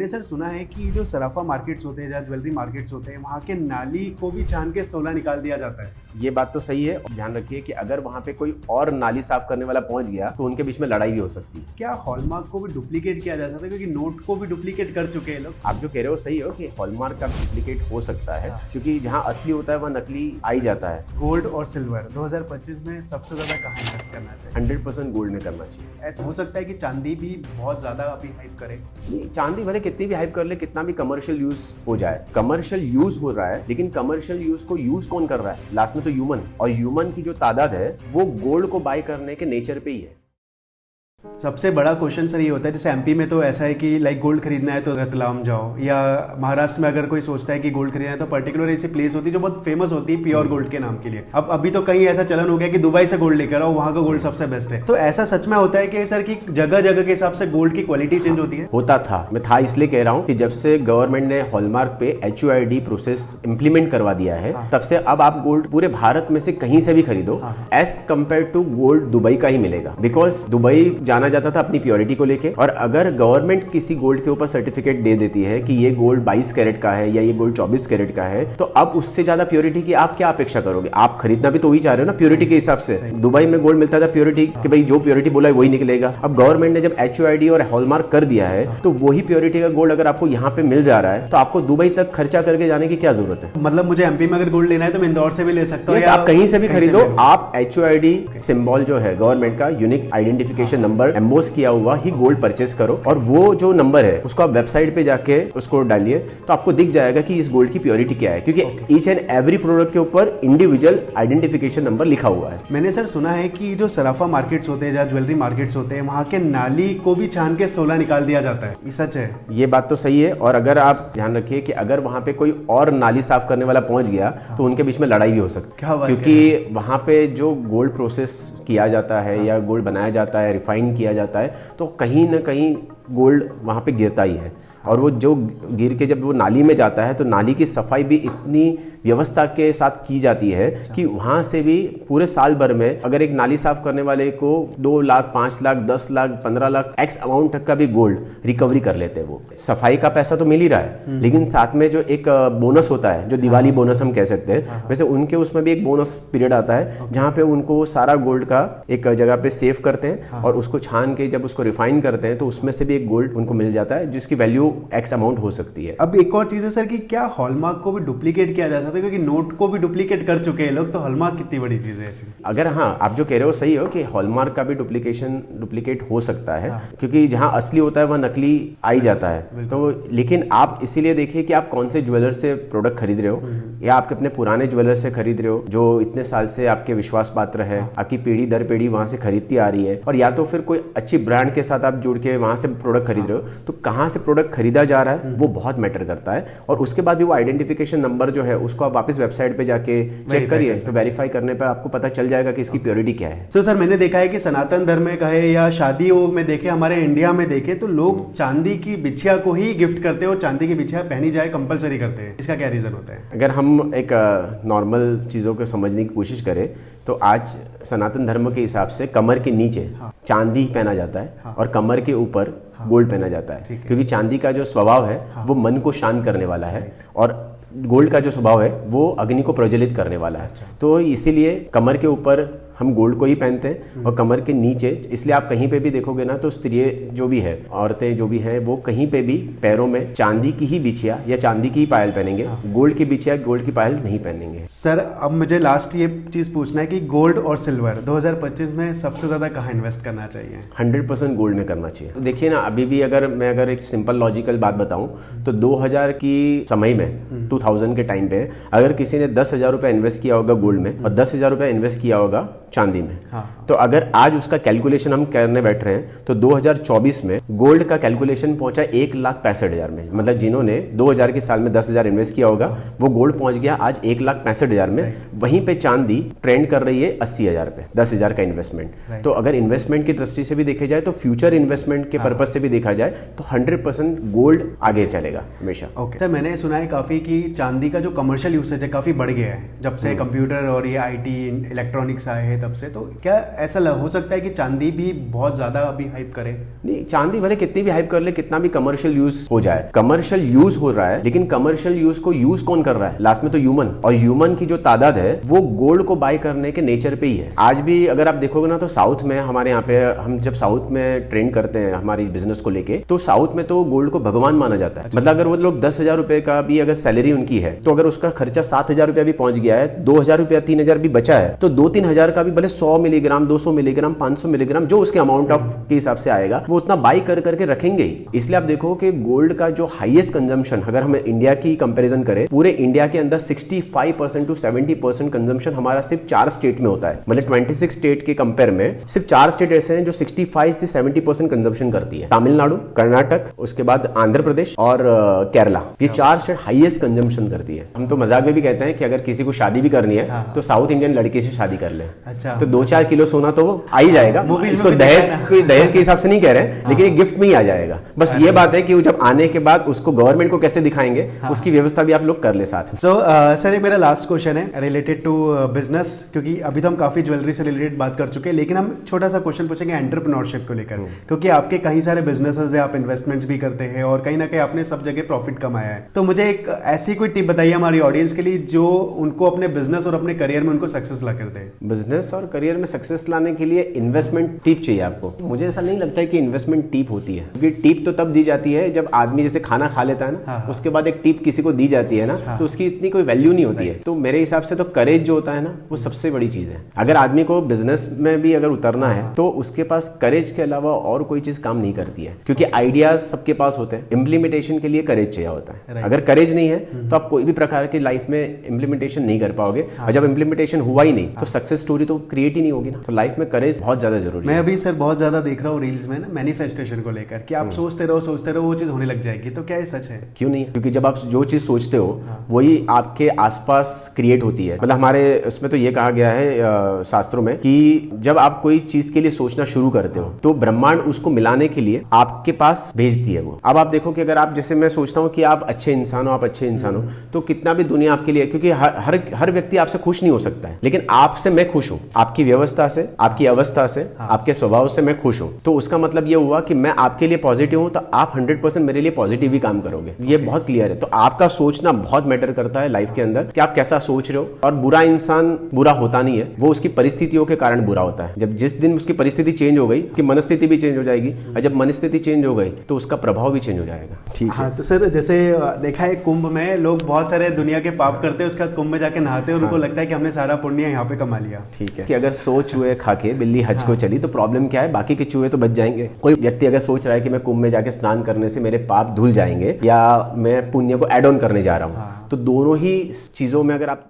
मैंने सर सुना है कि जो सराफा मार्केट्स होते हैं या ज्वेलरी मार्केट्स होते हैं वहाँ के नाली को भी छान के सोना निकाल दिया जाता है। ये बात तो सही है। ध्यान रखिए कि अगर वहाँ पे कोई और नाली साफ करने वाला पहुंच गया तो उनके बीच में लड़ाई भी हो सकती है। क्या हॉलमार्क को भी डुप्लीकेट किया जा सकता है, क्योंकि नोट को भी डुप्लीकेट कर चुके हैं लोग। आप जो कह रहे हो सही हो कि हॉलमार्क का डुप्लीकेट हो सकता है, क्योंकि जहाँ असली होता है वहाँ नकली आ ही जाता है। गोल्ड और सिल्वर 2025 में सबसे ज्यादा कहाँ इन्वेस्ट करना चाहिए? 100% गोल्ड में करना चाहिए। ऐसा हो सकता है कि चांदी भी बहुत ज्यादा अभी हाइप करे। चांदी भले कितनी भी हाइप कर ले, कितना भी कमर्शियल यूज हो जाए, कमर्शियल यूज हो रहा है, लेकिन कमर्शियल यूज को यूज कौन कर रहा है? लास्ट में तो ह्यूमन, और ह्यूमन की जो तादाद है वो गोल्ड को बाय करने के नेचर पे ही है। सबसे बड़ा क्वेश्चन सर ये होता है, जैसे एमपी में तो ऐसा है कि लाइक गोल्ड खरीदना है तो रतलाम जाओ, या महाराष्ट्र में अगर कोई सोचता है कि गोल्ड खरीदना है तो पर्टिकुलर ऐसी प्लेस होती है जो बहुत फेमस होती है प्योर गोल्ड के नाम के लिए। अब अभी तो कहीं ऐसा चलन हो गया कि दुबई से गोल्ड लेकर आओ, वहाँ का गोल्ड सबसे बेस्ट है। तो ऐसा सच में होता है कि सर की जगह जगह के हिसाब से गोल्ड की क्वालिटी चेंज होती है? होता था, मैं था इसलिए कह रहा हूँ कि जब से गवर्नमेंट ने हॉलमार्क पे HUID प्रोसेस इंप्लीमेंट करवा दिया है, तब से अब आप गोल्ड पूरे भारत में से कहीं से भी खरीदो as compare to gold Dubai का ही मिलेगा। बिकॉज दुबई जाना जाता था अपनी प्योरिटी को लेके, और अगर गवर्नमेंट किसी गोल्ड के ऊपर सर्टिफिकेट दे देती है कि ये गोल्ड 22 कैरेट का है या ये गोल्ड 24 कैरेट का है, तो अब उससे ज्यादा प्योरिटी की आप क्या अपेक्षा करोगे? आप खरीदना भी तो वही चाह रहे हो ना, प्योरिटी के हिसाब से। दुबई में गोल्ड मिलता था प्योरिटी कि भाई जो प्योरिटी बोला है वही निकलेगा। अब गवर्नमेंट ने जब HUID और हॉलमार्क कर दिया है, तो वही प्योरिटी का गोल्ड अगर आपको यहाँ पे मिल जा रहा है तो आपको दुबई तक खर्चा करके जाने की क्या जरूरत है? मतलब मुझे एमपी में अगर गोल्ड लेना है तो मैं इंदौर से भी ले सकता हूँ? आप कहीं से भी खरीदो, आप HUID सिंबल जो है गवर्नमेंट का यूनिक आइडेंटिफिकेशन नंबर एम्बोस किया हुआ ही गोल्ड परचेस करो, और वो जो नंबर है उसको आप वेबसाइट पे जाके उसको डालिए तो आपको दिख जाएगा कि इस गोल्ड की प्योरिटी क्या है, क्योंकि ईच एंड एवरी प्रोडक्ट के ऊपर इंडिविजुअल आइडेंटिफिकेशन नंबर लिखा हुआ है। मैंने सर सुना है कि जो सराफा मार्केट्स होते हैं या ज्वेलरी मार्केट्स होते हैं वहाँ के नाली को भी छान के सोना निकाल दिया जाता है, ये सच है? ये बात तो सही है। और अगर आप ध्यान रखिए कि अगर वहाँ पे कोई और नाली साफ करने वाला पहुंच गया तो उनके बीच में लड़ाई भी हो सकती है, क्योंकि वहाँ पे जो गोल्ड प्रोसेस किया जाता है या गोल्ड बनाया जाता है, रिफाइन किया जाता है, तो कहीं ना कहीं गोल्ड वहाँ पे गिरता ही है। और वो जो गिर के जब वो नाली में जाता है तो नाली की सफाई भी इतनी व्यवस्था के साथ की जाती है कि वहाँ से भी पूरे साल भर में अगर एक नाली साफ करने वाले को 2 लाख 5 लाख 10 लाख 15 लाख एक्स अमाउंट तक का भी गोल्ड रिकवरी कर लेते हैं। वो सफाई का पैसा तो मिल ही रहा है, लेकिन साथ में जो एक बोनस होता है, जो दिवाली बोनस हम कह सकते हैं, वैसे उनके उसमें भी एक बोनस पीरियड आता है जहाँ पे उनको सारा गोल्ड का एक जगह पे सेव करते हैं और उसको छान के जब उसको रिफाइन करते हैं तो उसमें से भी एक गोल्ड उनको मिल जाता है जिसकी वैल्यू एक्स अमाउंट हो सकती है। अब एक और चीज है सर कि क्या हॉलमार्क को भी डुप्लीकेट किया जा सकता है, क्योंकि नोट को भी डुप्लीकेट कर चुके हैं लोग, तो हॉलमार्क कितनी बड़ी चीज है ऐसी? अगर हाँ, आप जो कह रहे हो सही हो कि हॉलमार्क का भी डुप्लीकेट हो सकता है, क्योंकि जहाँ असली होता है वहाँ नकली आ ही जाता है। तो लेकिन आप इसीलिए देखिए कि आप कौन से ज्वेलर से प्रोडक्ट खरीद रहे हो, या आपके अपने पुराने ज्वेलर से खरीद रहे हो जो इतने साल से आपके विश्वास पात्र है, आपकी पीढ़ी दर पीढ़ी वहां से खरीदती आ रही है, और या तो फिर कोई अच्छी ब्रांड के साथ आप जुड़ के वहां से प्रोडक्ट खरीद रहे हो। तो कहाँ से प्रोडक्ट खरीदा जा रहा है वो बहुत मैटर करता है। और उसके बाद भी वो आइडेंटिफिकेशन नंबर जो है उसको आप वापस वेबसाइट पे जाके चेक करिए, तो वेरीफाई करने पे आपको पता चल जाएगा कि इसकी प्योरिटी क्या है। तो सर मैंने देखा है कि सनातन धर्म में कहे या शादियों में देखे, हमारे इंडिया में देखे, तो लोग चांदी की बिछिया को ही गिफ्ट करते हैं और चांदी की बिछिया पहनी जाए कंपलसरी करते हैं। इसका क्या रीजन होता है? अगर हम एक नॉर्मल चीज़ों को समझने की कोशिश करें तो आज सनातन धर्म के हिसाब से कमर के नीचे चांदी पहना जाता है और कमर के ऊपर गोल्ड पहना जाता है, क्योंकि चांदी का जो स्वभाव है वो मन को शांत करने वाला है, और गोल्ड का जो स्वभाव है वो अग्नि को प्रज्वलित करने वाला है। तो इसीलिए कमर के ऊपर हम गोल्ड को ही पहनते हैं, और कमर के नीचे, इसलिए आप कहीं पे भी देखोगे ना तो स्त्रियाँ जो भी है, औरतें जो भी हैं, वो कहीं पे भी पैरों में चांदी की ही बिछिया या चांदी की ही पायल पहनेंगे, गोल्ड की बिछिया गोल्ड की पायल नहीं पहनेंगे। सर अब मुझे लास्ट ये चीज पूछना है कि गोल्ड और सिल्वर 2025 में सबसे ज्यादा कहाँ इन्वेस्ट करना चाहिए? 100% गोल्ड में करना चाहिए। तो देखिए ना, अभी भी अगर मैं एक सिंपल लॉजिकल बात बताऊं तो 2000 की समय में 2000 के टाइम पे अगर किसी ने 10,000 रुपये इन्वेस्ट किया होगा गोल्ड में और 10,000 रुपये इन्वेस्ट किया होगा चांदी में, तो अगर आज उसका कैलकुलेशन हम करने बैठ रहे हैं तो 2024 में गोल्ड का कैलकुलेशन पहुंचा 1,65,000 में। मतलब जिन्होंने 2000 के साल में 10,000 इन्वेस्ट किया होगा वो गोल्ड पहुंच गया आज 1,65,000 में। वहीं पे चांदी ट्रेंड कर रही है 80,000 पे, 10,000 का इन्वेस्टमेंट। तो अगर इन्वेस्टमेंट की दृष्टि से भी देखे जाए तो फ्यूचर इन्वेस्टमेंट के पर्पज से भी देखा जाए तो 100% गोल्ड आगे चलेगा हमेशा। ओके सर, मैंने सुना है काफी कि चांदी का जो कमर्शियल यूसेज है काफी बढ़ गया है जब से कंप्यूटर और ये IT इलेक्ट्रॉनिक्स आए हैं, तब से, तो क्या ऐसा हो सकता है कि चांदी भी बहुत ज्यादा अभी हाइप करे? नहीं, चांदी भले कितनी भी हाइप कर ले, कितना भी कमर्शियल यूज हो जाए, कमर्शियल यूज हो रहा है, लेकिन कमर्शियल यूज को यूज कौन कर रहा है? लास्ट में तो ह्यूमन, और ह्यूमन की जो तादाद है वो गोल्ड को बाय करने के नेचर पे ही है। आज भी अगर आप देखोगे ना, तो साउथ में हमारे यहाँ पे, हम जब साउथ में ट्रेंड करते हैं हमारी बिजनेस को लेके, तो साउथ में तो गोल्ड को भगवान माना जाता है। मतलब अगर वो लोग 10,000 रुपए का भी अगर सैलरी उनकी है, तो अगर उसका खर्चा 7,000 रुपया भी पहुंच गया है, 2,000 रुपया 3,000 भी बचा है, तो 2-3 हजार का भी भले 100 मिलीग्राम 200 मिलीग्राम 500 मिलीग्राम जो उसके अमाउंट ऑफ के हिसाब से आएगा, वो उतना बाई कर करके रखेंगे ही। इसलिए आप देखो कि गोल्ड का जो हाईएस्ट कंजम्पशन, अगर हम इंडिया की कंपैरिजन करें, पूरे इंडिया के अंदर 65% to 70% कंजम्पशन हमारा सिर्फ 4 स्टेट में होता है। मतलब 26 स्टेट के कंपेयर में सिर्फ 4 स्टेट ऐसे हैं जो 65 से 70% कंजम्पशन करती है। तमिलनाडु, कर्नाटक, उसके बाद आंध्र प्रदेश और केरला, ये 4 स्टेट हाईएस्ट कंजम्पशन करती है। हम तो मजाक में भी कहते हैं कि अगर किसी को शादी भी करनी है तो साउथ इंडियन लड़की से शादी कर ले। अच्छा। तो 2-4 किलो सोना तो आ ही जाएगा। इसको दहेज के हिसाब से नहीं कह रहे, लेकिन ये गिफ्ट में ही आ जाएगा। बस ये बात है कि जब आने के बाद उसको गवर्नमेंट को कैसे दिखाएंगे, उसकी व्यवस्था भी आप लोग कर ले साथ में। सर, ये मेरा लास्ट क्वेश्चन है रिलेटेड टू बिजनेस, क्योंकि अभी तो हम काफी ज्वेलरी से रिलेटेड बात कर चुके हैं, लेकिन हम छोटा सा क्वेश्चन पूछेंगे एंटरप्रेन्योरशिप को लेकर, क्योंकि आपके कई सारे बिजनेसेस है, आप इन्वेस्टमेंट्स भी करते हैं और कहीं ना कहीं आपने सब जगह प्रॉफिट कमाया है। तो मुझे एक ऐसी कोई टिप बताइए हमारी ऑडियंस के लिए जो उनको अपने बिजनेस और अपने करियर में उनको सक्सेस ला कर दे। बिजनेस और करियर में सक्सेस लाने के लिए इन्वेस्टमेंट टिप चाहिए आपको। मुझे ऐसा नहीं लगता है कि इन्वेस्टमेंट टिप होती है, क्योंकि टिप तो तब दी जाती है जब आदमी जैसे खाना खा लेता है ना, उसके बाद एक टिप किसी को दी जाती है ना, तो उसकी इतनी कोई वैल्यू नहीं होती है। तो मेरे हिसाब से तो करेज जो होता है ना, वो सबसे बड़ी चीज है। अगर आदमी को बिजनेस में भी अगर उतरना है, तो उसके पास करेज के अलावा और कोई चीज काम नहीं करती है, क्योंकि आइडियाज सबके पास होते हैं, इम्प्लीमेंटेशन के लिए करेज चाहिए होता है। अगर करेज नहीं है तो आप कोई भी प्रकार की लाइफ में इम्प्लीमेंटेशन नहीं कर पाओगे, और जब इम्प्लीमेंटेशन हुआ ही नहीं तो सक्सेस स्टोरी तो क्रिएट ही नहीं होगी ना। तो लाइफ में करेज बहुत ज्यादा जरूरी है। मैं अभी सर बहुत ज्यादा देख रहा हूँ रील्स में ना, मैनिफेस्टेशन को लेकर कि आप सोचते रहो वो चीज होने लग जाएगी, तो क्या ये सच है? क्यों नहीं है? क्योंकि जब आप जो चीज सोचते हो वही आपके आसपास क्रिएट होती है। मतलब हमारे उसमें तो ये कहा गया है शास्त्रों में कि जब आप कोई चीज के लिए सोचना शुरू करते हो, तो ब्रह्मांड उसको मिलाने के लिए आपके पास भेजती है वो। अब आप देखो कि अगर आप, जैसे मैं सोचता हूँ कि आप अच्छे इंसान हो, आप अच्छे इंसान हो, तो कितना भी दुनिया आपके लिए, क्योंकि हर व्यक्ति आपसे खुश नहीं हो सकता है, लेकिन आपसे मैं खुश हूँ, आपकी व्यवस्था से, आपकी अवस्था से, आपके स्वभाव से मैं खुश हूँ। तो उसका मतलब ये हुआ कि मैं आपके लिए पॉजिटिव हूँ, तो आप 100% मेरे लिए पॉजिटिव ही काम करोगे। ये बहुत क्लियर है। तो आपका सोचना बहुत मैटर करता है लाइफ के अंदर, कि आप कैसा सोच रहे हो। और बुरा इंसान बुरा होता नहीं है, वो उसकी परिस्थितियों के कारण बुरा होता है। जब जिस दिन उसकी परिस्थिति चेंज हो गई, कि मनस्थिति भी चेंज हो जाएगी, और जब मनस्थिति चेंज हो गई तो उसका प्रभाव भी चेंज हो जाएगा। ठीक है। तो सर, जैसे देखा है कुंभ में लोग बहुत सारे दुनिया के पाप करते हैं, उसके बाद कुंभ में जाके नहाते हैं और उनको लगता है कि हमने सारा पुण्य यहाँ पे कमा लिया। ठीक है। कि अगर 100 चूहे खा के बिल्ली हज को चली, तो प्रॉब्लम क्या है? बाकी के चूहे तो बच जाएंगे। कोई व्यक्ति अगर सोच रहा है कि मैं कुंभ में जाके स्नान करने से मेरे पाप धुल जाएंगे, या मैं पुण्य को एड ऑन करने जा रहा हूँ, तो दोनों ही चीजों में अगर आप